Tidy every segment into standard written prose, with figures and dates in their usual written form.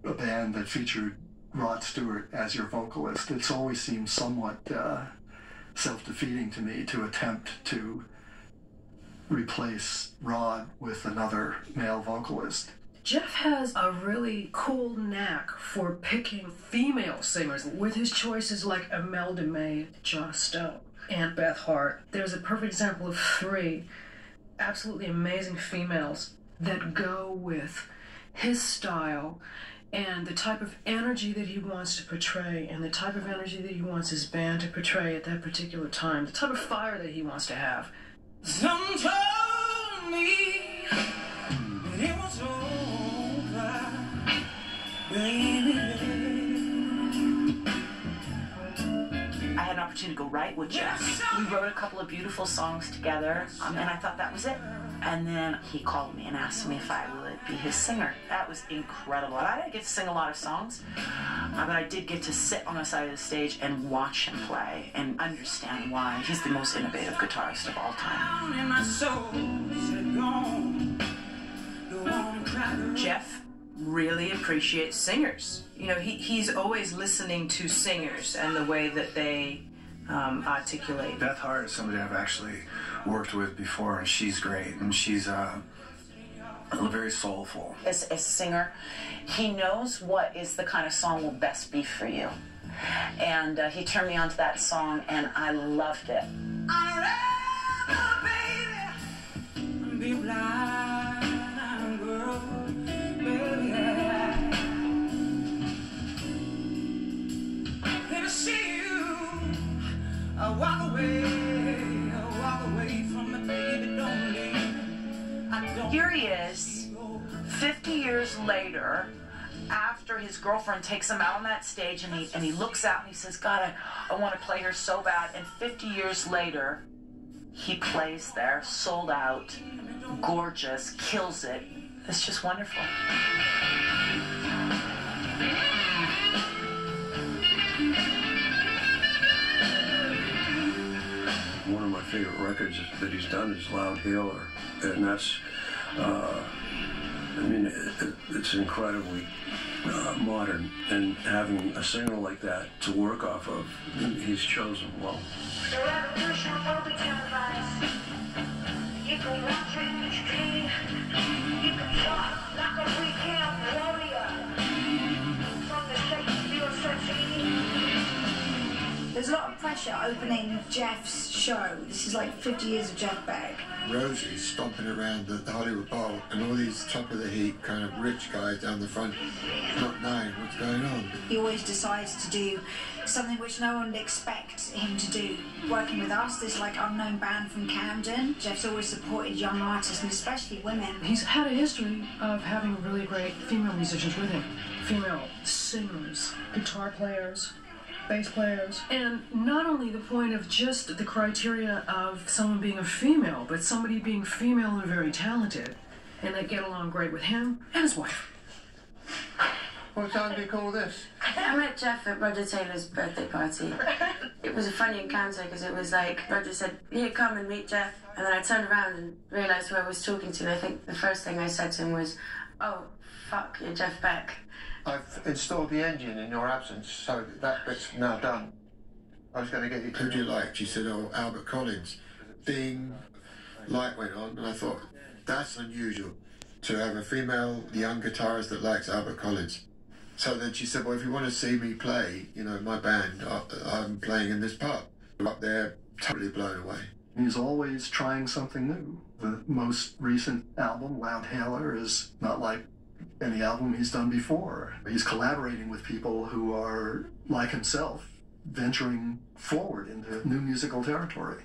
a band that featured Rod Stewart as your vocalist, it's always seemed somewhat self-defeating to me to attempt to replace Rod with another male vocalist. Jeff has a really cool knack for picking female singers with his choices like Imelda May, Joss Stone, and Beth Hart. There's a perfect example of three absolutely amazing females that go with his style and the type of energy that he wants to portray and the type of energy that he wants his band to portray at that particular time, the type of fire that he wants to have. Some told me that it was over, baby. I had an opportunity to go write with Jeff. We wrote a couple of beautiful songs together, and I thought that was it. And then he called me and asked me if I would be his singer. That was incredible. And I didn't get to sing a lot of songs, but I did get to sit on the side of the stage and watch him play and understand why he's the most innovative guitarist of all time. Jeff really appreciates singers. You know, he's always listening to singers and the way that they articulate. Beth Hart is somebody I've actually worked with before, and she's great, and she's very soulful. As a singer, he knows what is the kind of song will best be for you. And he turned me on to that song, and I loved it. Be blind, girl, baby. Let me see you walk away from me, baby, don't leave. Here he is, 50 years later, after his girlfriend takes him out on that stage, and he looks out and he says, God, I want to play her so bad. And 50 years later, he plays there, sold out, gorgeous, kills it. It's just wonderful. One of my favorite records that he's done is Loud Hailer, and that's, I mean, it's incredibly modern, and having a singer like that to work off of, he's chosen well. The revolution will be televised. You can watch it on TV. You can talk like a weekend warrior from the Shakespeare City. There's a lot of pressure opening Jeff's show. This is like 50 years of Jeff Beck. Rosie's stomping around the Hollywood Bowl, and all these top of the heap kind of rich guys down the front not knowing what's going on. He always decides to do something which no one would expect him to do. Working with us, this like unknown band from Camden, Jeff's always supported young artists, and especially women. He's had a history of having really great female musicians with him. Female singers, guitar players, bass players. And not only the point of just the criteria of someone being a female, but somebody being female and very talented. And they get along great with him and his wife. What time do you call this? I met Jeff at Roger Taylor's birthday party. It was a funny encounter because it was like Roger said, "Here, come and meet Jeff." And then I turned around and realised who I was talking to. And I think the first thing I said to him was, "Oh, fuck, you're Jeff Beck." I've installed the engine in your absence, so that bit's now done. I was going to get you. Who do you like? She said, "Oh, Albert Collins." Ding. Light went on, and I thought, that's unusual to have a female young guitarist that likes Albert Collins. So then she said, well, if you want to see me play, you know, my band, I'm playing in this pub. Up there, totally blown away. He's always trying something new. The most recent album, Loud Hailer, is not like any album he's done before. He's collaborating with people who are, like himself, venturing forward into new musical territory.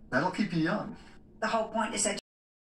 That'll keep you young. The whole point is that